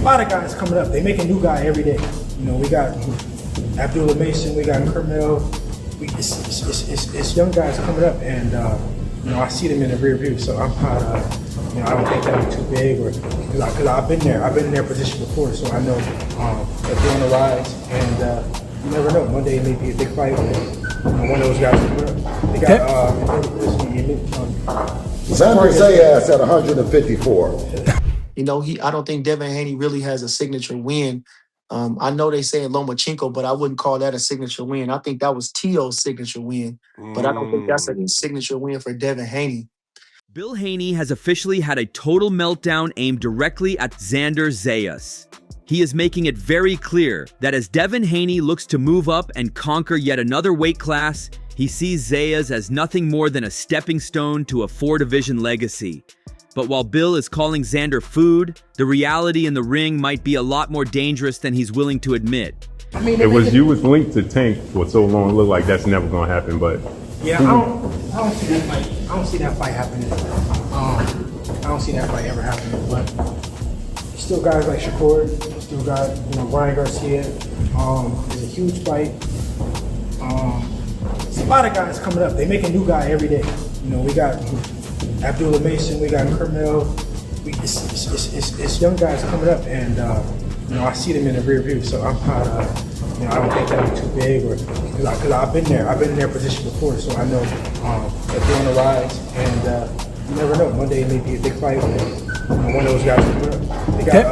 a lot of guys coming up. They make a new guy every day. You know, we got Abdullah Mason, we got Kermel. It's young guys coming up, and you know, I see them in the rear view. So I'm proud of. You know, I don't think that I'm too big, or because I've been there. I've been in their position before, so I know that they're on the rise. And you never know. One day it may be a big fight. And one of those guys coming up. They got Xander Zayas at 154. You know, I don't think Devin Haney really has a signature win. I know they say Lomachenko, but I wouldn't call that a signature win. I think that was T.O.'s signature win, but I don't think that's a signature win for Devin Haney. Bill Haney has officially had a total meltdown aimed directly at Xander Zayas. He is making it very clear that as Devin Haney looks to move up and conquer yet another weight class, he sees Zayas as nothing more than a stepping stone to a 4-division legacy. But while Bill is calling Xander food, the reality in the ring might be a lot more dangerous than he's willing to admit. I mean, you was linked to Tank for so long, it looked like that's never gonna happen, but yeah, I don't see that fight. I don't see that fight happening. I don't see that fight ever happening. But still, guys like Shakur, still got Ryan Garcia. It's a huge fight. It's a lot of guys coming up. They make a new guy every day. You know, we got Abdullah Mason, we got Kermel. It's young guys coming up, and you know, I see them in the rear view. So I'm proud of. You know, I don't think that I'm too big, or because I've been there. I've been in their position before, so I know that they're on the rise. And you never know. One day it may be a big fight. One of those guys coming up. They got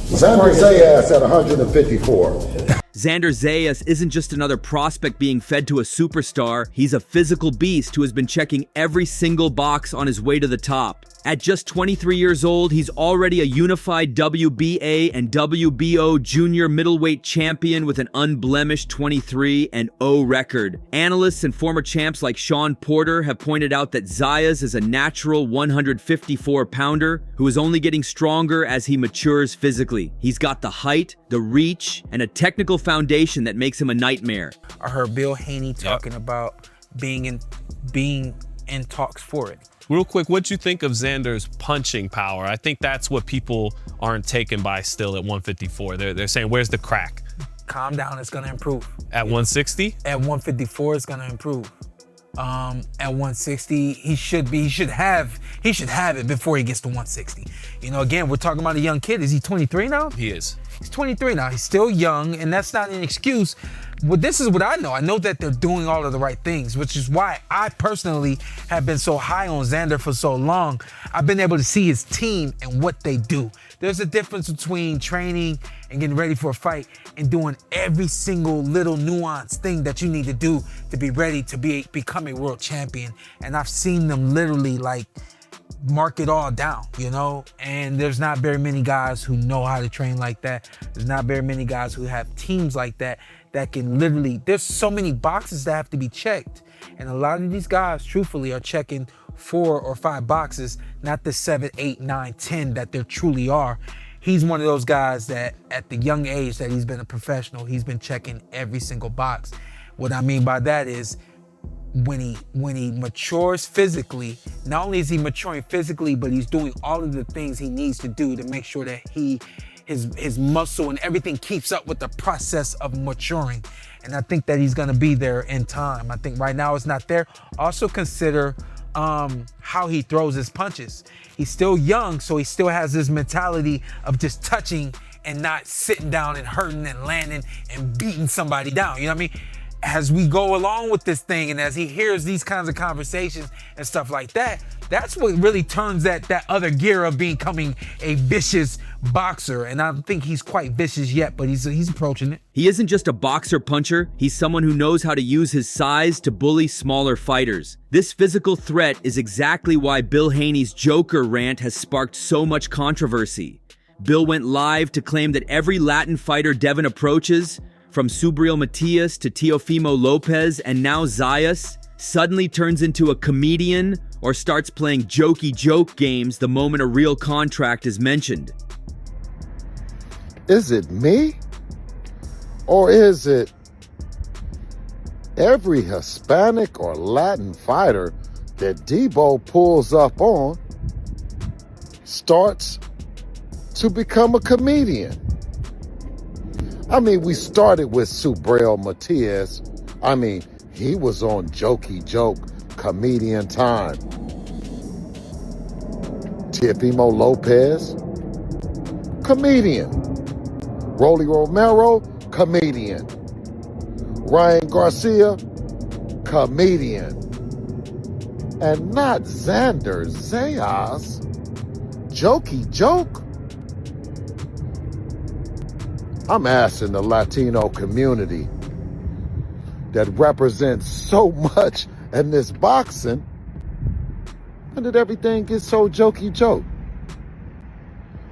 Xander Zayas at 154. Xander Zayas isn't just another prospect being fed to a superstar, he's a physical beast who has been checking every single box on his way to the top. At just 23 years old, he's already a unified WBA and WBO junior middleweight champion with an unblemished 23-0 record. Analysts and former champs like Sean Porter have pointed out that Zayas is a natural 154-pounder who is only getting stronger as he matures physically. He's got the height, the reach, and a technical foundation that makes him a nightmare. I heard Bill Haney talking about being in talks for it. Real quick, what you think of Xander's punching power? I think that's what people aren't taken by still at 154. They're saying, where's the crack? Calm down, it's gonna improve. At 160? At 154, it's gonna improve. At 160, he should have it before he gets to 160. You know, again, we're talking about a young kid. Is he 23 now? He is. He's 23 now. He's still young, and that's not an excuse. Well, this is what I know. I know that they're doing all of the right things, which is why I personally have been so high on Xander for so long. I've been able to see his team and what they do. There's a difference between training and getting ready for a fight and doing every single little nuanced thing that you need to do to be ready to become a world champion. And I've seen them literally like mark it all down, you know? And there's not very many guys who know how to train like that. There's not very many guys who have teams like that can literally, there's so many boxes that have to be checked. And a lot of these guys, truthfully, are checking 4 or 5 boxes, not the 7, 8, 9, 10 that there truly are. He's one of those guys that at the young age that he's been a professional, he's been checking every single box. What I mean by that is when he matures physically, not only is he maturing physically, but he's doing all of the things he needs to do to make sure that his muscle and everything keeps up with the process of maturing. And I think that he's gonna be there in time. I think right now it's not there. Also consider how he throws his punches. He's still young, so he still has this mentality of just touching and not sitting down and hurting and landing and beating somebody down, you know what I mean? As we go along with this thing and as he hears these kinds of conversations and stuff like that, that's what really turns that other gear of becoming a vicious boxer. And I don't think he's quite vicious yet, but he's approaching it. He isn't just a boxer puncher, he's someone who knows how to use his size to bully smaller fighters. This physical threat is exactly why Bill Haney's Joker rant has sparked so much controversy. Bill went live to claim that every Latin fighter Devin approaches, from Subriel Matias to Teofimo Lopez and now Zayas, suddenly turns into a comedian or starts playing jokey joke games the moment a real contract is mentioned. Is it me? Or is it every Hispanic or Latin fighter that Debo pulls up on starts to become a comedian. I mean, we started with Subriel Matias. I mean, he was on Jokey Joke, Comedian Time. Teofimo Lopez, comedian. Rolly Romero, comedian. Ryan Garcia, comedian. And not Xander Zayas, Jokey Joke. I'm asking the Latino community that represents so much in this boxing, when did everything get so Jokey Joke?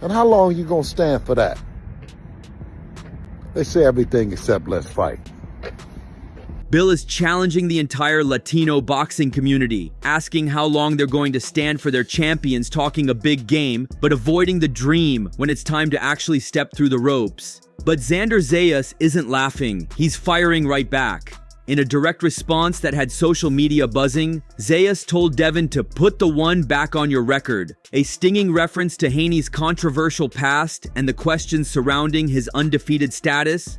And how long you gonna stand for that? They say everything except let's fight. Bill is challenging the entire Latino boxing community, asking how long they're going to stand for their champions talking a big game, but avoiding the dream when it's time to actually step through the ropes. But Xander Zayas isn't laughing, he's firing right back. In a direct response that had social media buzzing, Zayas told Devin to put the one back on your record, a stinging reference to Haney's controversial past and the questions surrounding his undefeated status.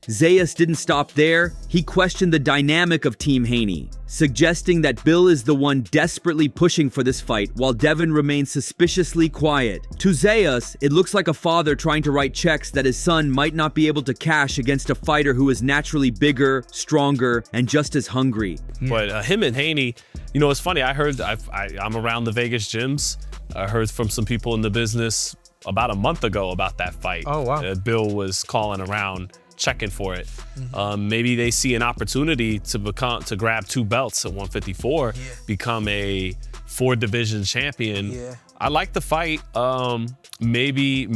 Zayas didn't stop there. He questioned the dynamic of Team Haney, suggesting that Bill is the one desperately pushing for this fight while Devin remains suspiciously quiet. To Zayas, it looks like a father trying to write checks that his son might not be able to cash against a fighter who is naturally bigger, stronger, and just as hungry. But him and Haney, you know, it's funny. I'm around the Vegas gyms. I heard from some people in the business about a month ago about that fight. Oh, wow. Bill was calling around, checking for it. Maybe they see an opportunity to grab 2 belts at 154, become a 4-division champion. I like the fight. Maybe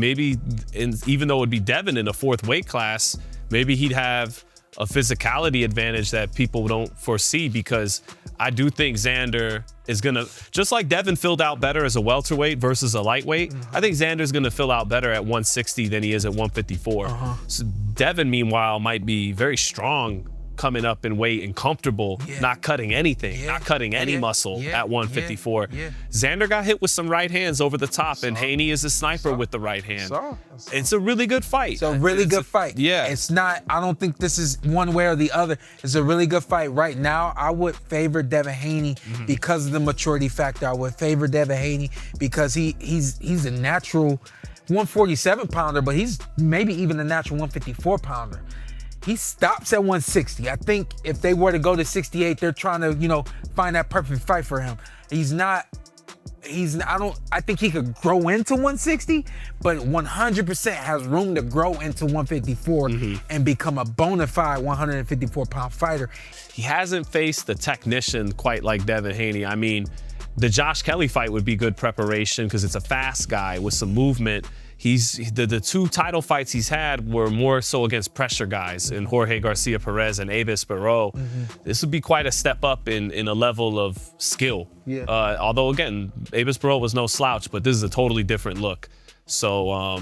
even though it would be Devin in a 4th weight class, maybe he'd have a physicality advantage that people don't foresee, because I do think Xander is gonna, just like Devin filled out better as a welterweight versus a lightweight, I think Xander's gonna fill out better at 160 than he is at 154. So Devin, meanwhile, might be very strong coming up in weight and comfortable, not cutting anything, not cutting any muscle at 154. Xander got hit with some right hands over the top, and Haney is a sniper with the right hand. It's a really good fight. It's a really good fight. Yeah. It's not, I don't think this is one way or the other. It's a really good fight. Right now, I would favor Devin Haney because of the maturity factor. I would favor Devin Haney because he's a natural 147 pounder, but he's maybe even a natural 154 pounder. He stops at 160. I think if they were to go to 68, they're trying to, find that perfect fight for him. I think he could grow into 160, but 100% has room to grow into 154 and become a bona fide 154-pound fighter. He hasn't faced the technician quite like Devin Haney. I mean, the Josh Kelly fight would be good preparation because it's a fast guy with some movement. The 2 title fights he's had were more so against pressure guys in Jorge Garcia Perez and Avis Barreau. This would be quite a step up in a level of skill. Although again, Avis Barreau was no slouch, but this is a totally different look. So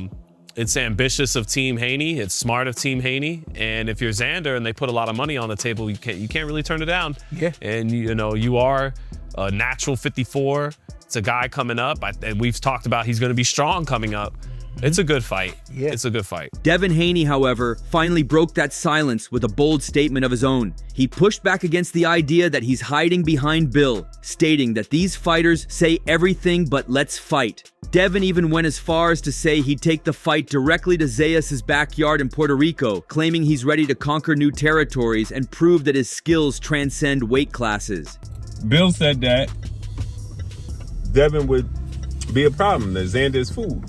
it's ambitious of Team Haney. It's smart of Team Haney. And if you're Xander and they put a lot of money on the table, you can't really turn it down. And you are a natural 54. It's a guy coming up, and we've talked about he's going to be strong coming up. It's a good fight. It's a good fight. Devin Haney, however, finally broke that silence with a bold statement of his own. He pushed back against the idea that he's hiding behind Bill, stating that these fighters say everything but let's fight. Devin even went as far as to say he'd take the fight directly to Zayas' backyard in Puerto Rico, claiming he's ready to conquer new territories and prove that his skills transcend weight classes. Bill said that Devin would be a problem, that Xander is food.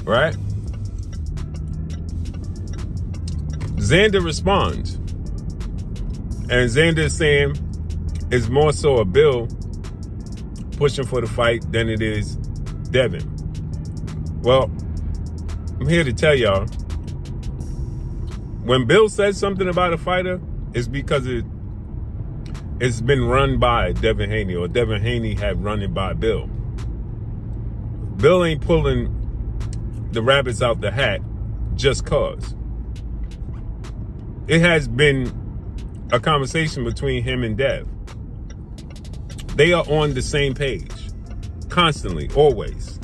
Right? Xander responds. And Xander is saying it's more so a Bill pushing for the fight than it is Devin. Well, I'm here to tell y'all, when Bill says something about a fighter, it's because it's been run by Devin Haney, or Devin Haney had run it by Bill. Bill ain't pulling the rabbits out the hat just cause. It has been a conversation between him and Dev. They are on the same page, constantly, always.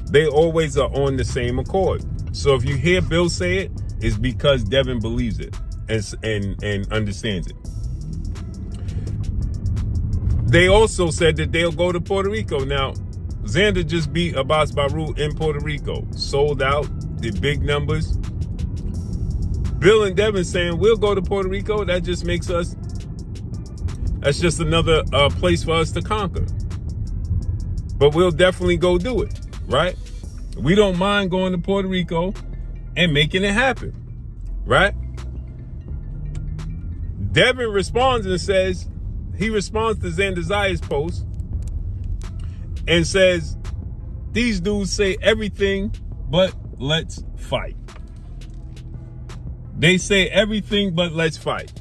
They always are on the same accord. So if you hear Bill say it, it's because Devin believes it and understands it. They also said that they'll go to Puerto Rico. Now, Xander just beat Abbas Baru in Puerto Rico. Sold out, did big numbers. Bill and Devin saying, we'll go to Puerto Rico. That just makes us, that's just another place for us to conquer. But we'll definitely go do it, right? We don't mind going to Puerto Rico and making it happen, right? Devin responds and says, he responds to Xander Zayas' post and says, these dudes say everything but let's fight. They say everything but let's fight.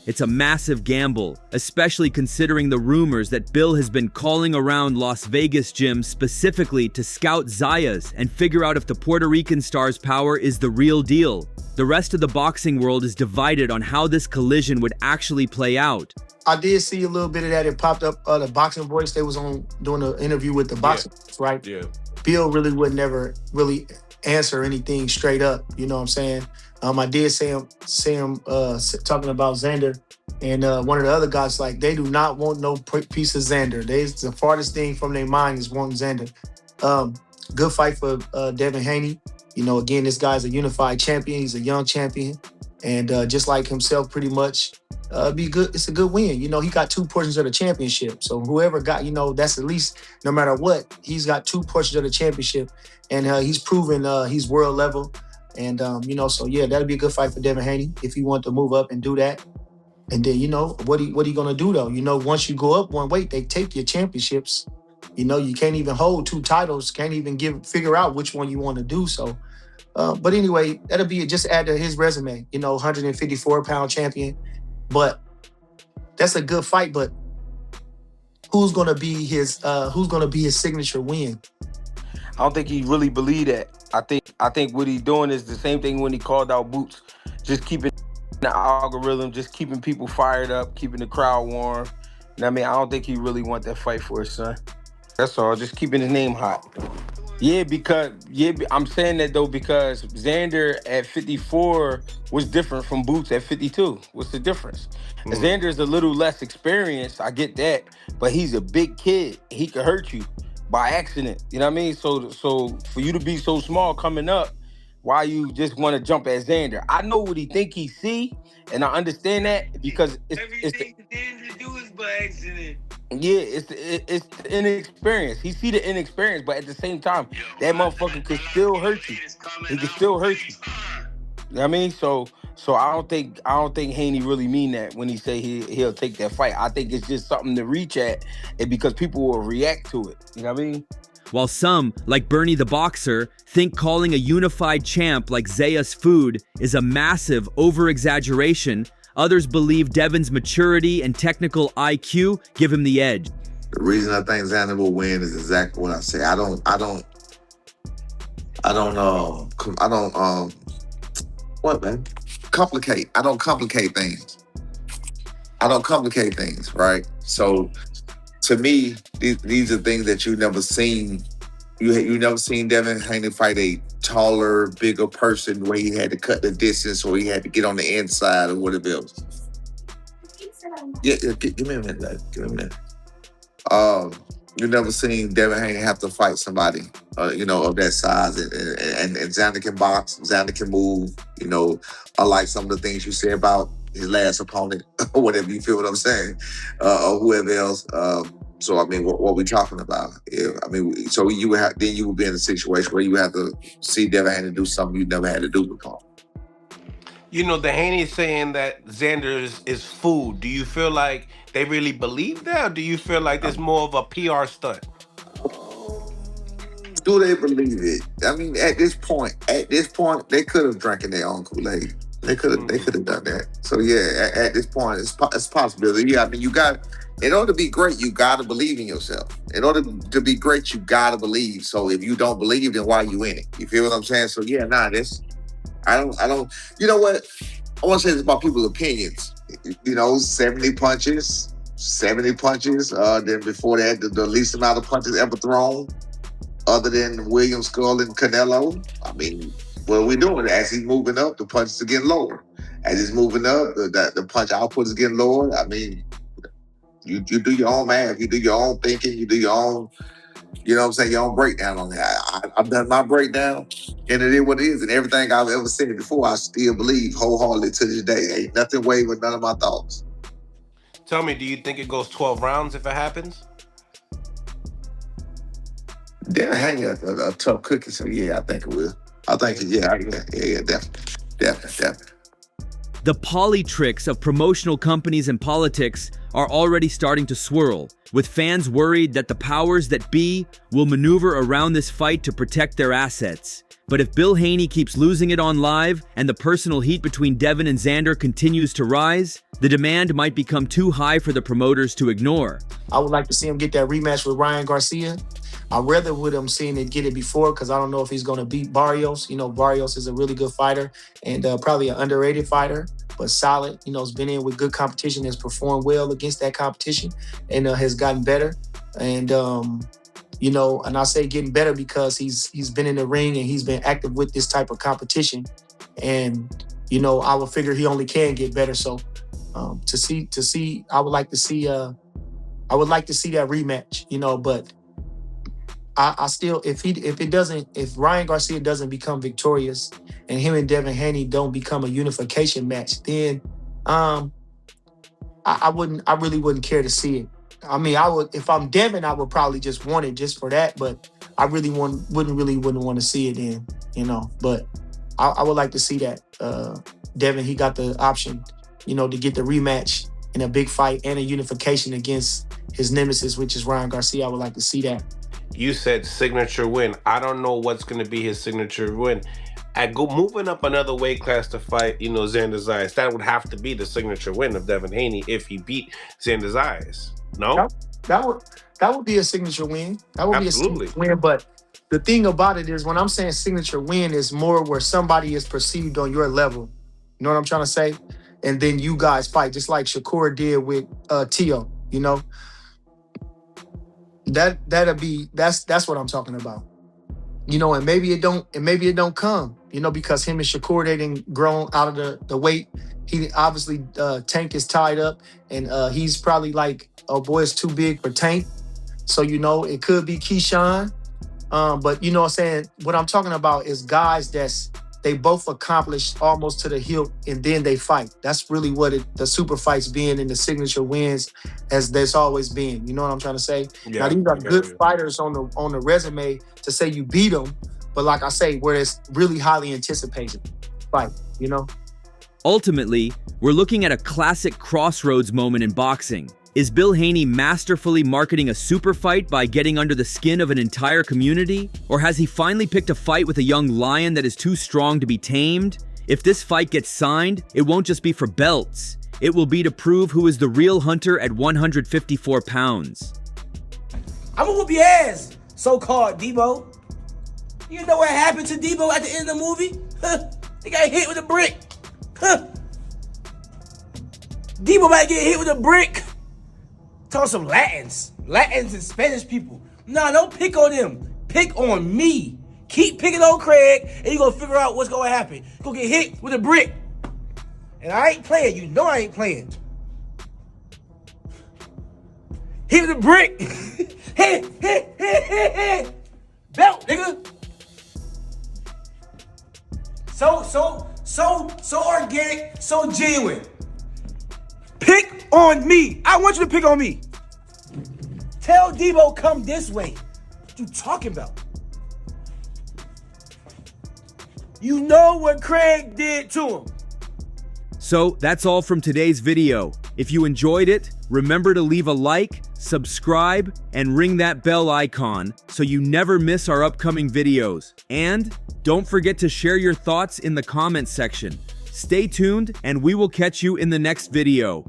It's a massive gamble, especially considering the rumors that Bill has been calling around Las Vegas gyms specifically to scout Zayas and figure out if the Puerto Rican star's power is the real deal. The rest of the boxing world is divided on how this collision would actually play out. I did see a little bit of that. It popped up, the Boxing Voice. They was on doing an interview with the Boxing Voice, right? Yeah. Bill really would never really answer anything straight up. You know what I'm saying? I did see him talking about Xander, and one of the other guys, like, they do not want no piece of Xander. The farthest thing from their mind is wanting Xander. Good fight for Devin Haney. You know, again, this guy's a unified champion. He's a young champion, and just like himself, pretty much. Be good. It's a good win. You know, he got 2 portions of the championship. So whoever got, you know, that's at least, no matter what, he's got 2 portions of the championship, and he's proven he's world level. And you know, so yeah, that'd be a good fight for Devin Haney if he wanted to move up and do that. And then, you know, what he gonna do though? You know, once you go up one weight, they take your championships. You know, you can't even hold 2 titles. Can't even figure out which one you want to do. So, but anyway, that'll be just add to his resume. You know, 154-pound champion. But that's a good fight. But who's gonna be his signature win? I don't think he really believe that. I think what he's doing is the same thing when he called out Boots, just keeping the algorithm, just keeping people fired up, keeping the crowd warm. You know what I mean? I don't think he really want that fight for his son. That's all, just keeping his name hot. Yeah, I'm saying that though because Xander at 54 was different from Boots at 52. What's the difference? Xander's a little less experienced, I get that, but he's a big kid. He could hurt you by accident. You know what I mean? So for you to be so small coming up, why you just want to jump at Xander? I know what he think he see, and I understand that because everything Xander do is by accident. Yeah, it's the inexperience. He see the inexperience, but at the same time, that motherfucker could still hurt you. He could still hurt you. You know what I mean? So I don't think Haney really mean that when he say he'll take that fight. I think it's just something to reach at, and because people will react to it. You know what I mean? While some, like Bernie the Boxer, think calling a unified champ like Zayas Food is a massive over-exaggeration, others believe Devin's maturity and technical IQ give him the edge. The reason I think Xander will win is exactly what I say. I don't complicate. I don't complicate things. Right? So to me, these are things that you've never seen. You never seen Devin Haney fight a taller, bigger person where he had to cut the distance or he had to get on the inside or whatever else. Yeah, give me a minute. Give me a minute. You never seen Devin Haney have to fight somebody, of that size, and Xander can box, Xander can move. I like some of the things you say about his last opponent, or whatever. You feel what I'm saying, or whoever else. So I mean, what we talking about? Yeah, I mean, so you would be in a situation where you have to see Devin Haney do something you never had to do before. You know, the Haney is saying that Xander is food. Do you feel like they really believe that, or do you feel like there's more of a PR stunt? Do they believe it? I mean, at this point, they could have drank in their own Kool-Aid. They could have done that. So yeah, at this point, it's a possibility. Yeah, I mean, in order to be great, you got to believe in yourself. In order to be great, you got to believe. So if you don't believe, then why are you in it? You feel what I'm saying? So yeah, I don't. You know what? I want to say this about people's opinions. 70 punches. Then before that, the least amount of punches ever thrown, other than William Skull and Canelo. I mean, what are we doing? As he's moving up, the punches are getting lower. As he's moving up, the punch output is getting lower. I mean, you do your own math, you do your own thinking, you do your own, you know what I'm saying, your own breakdown on that. I've done my breakdown, and it is what it is. And everything I've ever said before, I still believe wholeheartedly to this day. Ain't nothing wavered, none of my thoughts. Tell me, do you think it goes 12 rounds if it happens? Devin Haney a tough cookie, so yeah, I think it will. I think definitely. The politricks of promotional companies and politics are already starting to swirl, with fans worried that the powers that be will maneuver around this fight to protect their assets. But if Bill Haney keeps losing it on live and the personal heat between Devin and Xander continues to rise, the demand might become too high for the promoters to ignore. I would like to see him get that rematch with Ryan Garcia. I'd rather with him seeing it get it before, because I don't know if he's going to beat Barrios. Barrios is a really good fighter and probably an underrated fighter, but solid. Has been in with good competition, has performed well against that competition, and has gotten better. And, and I say getting better because he's been in the ring and he's been active with this type of competition. And, I would figure he only can get better. So I would like to see that rematch, but I still, if Ryan Garcia doesn't become victorious and him and Devin Haney don't become a unification match, then I really wouldn't care to see it. I mean, I would, if I'm Devin, I would probably just want it just for that, but I really wouldn't want to see it then, but I would like to see that. Devin, he got the option, to get the rematch in a big fight and a unification against his nemesis, which is Ryan Garcia. I would like to see that. You said signature win. I don't know what's going to be his signature win. Moving up another weight class to fight, Xander Zayas, that would have to be the signature win of Devin Haney if he beat Xander Zayas. No? That would be a signature win. That would Absolutely. Be a signature win. But the thing about it is, when I'm saying signature win, is more where somebody is perceived on your level. You know what I'm trying to say? And then you guys fight, just like Shakur did with Tio. That's what I'm talking about. And maybe it don't come, because him and Shakur, they didn't grown out of the weight. He obviously Tank is tied up, and he's probably like, oh boy, it's too big for Tank. So it could be Keyshawn. But what I'm saying, what I'm talking about is guys they both accomplished almost to the hilt, and then they fight. That's really what the super fights being in the signature wins, as there's always been. You know what I'm trying to say? Yeah, now these are good fighters on the resume to say you beat them, but like I say, where it's really highly anticipated fight. Ultimately, we're looking at a classic crossroads moment in boxing. Is Bill Haney masterfully marketing a super fight by getting under the skin of an entire community? Or has he finally picked a fight with a young lion that is too strong to be tamed? If this fight gets signed, it won't just be for belts. It will be to prove who is the real hunter at 154 pounds. I'm gonna whoop your ass, so-called Debo. You know what happened to Debo at the end of the movie? He got hit with a brick. Debo might get hit with a brick. Talk some Latins and Spanish people. Nah, don't pick on them. Pick on me. Keep picking on Craig, and you're gonna figure out what's gonna happen. You're gonna get hit with a brick. And I ain't playing. You know I ain't playing. Hit with a brick. Hit. Belt, nigga. So organic, so genuine. Pick on me. I want you to pick on me. Tell Debo come this way. What you talking about? You know what Craig did to him. So that's all from today's video. If you enjoyed it, remember to leave a like, subscribe, and ring that bell icon so you never miss our upcoming videos. And don't forget to share your thoughts in the comments section. Stay tuned, and we will catch you in the next video.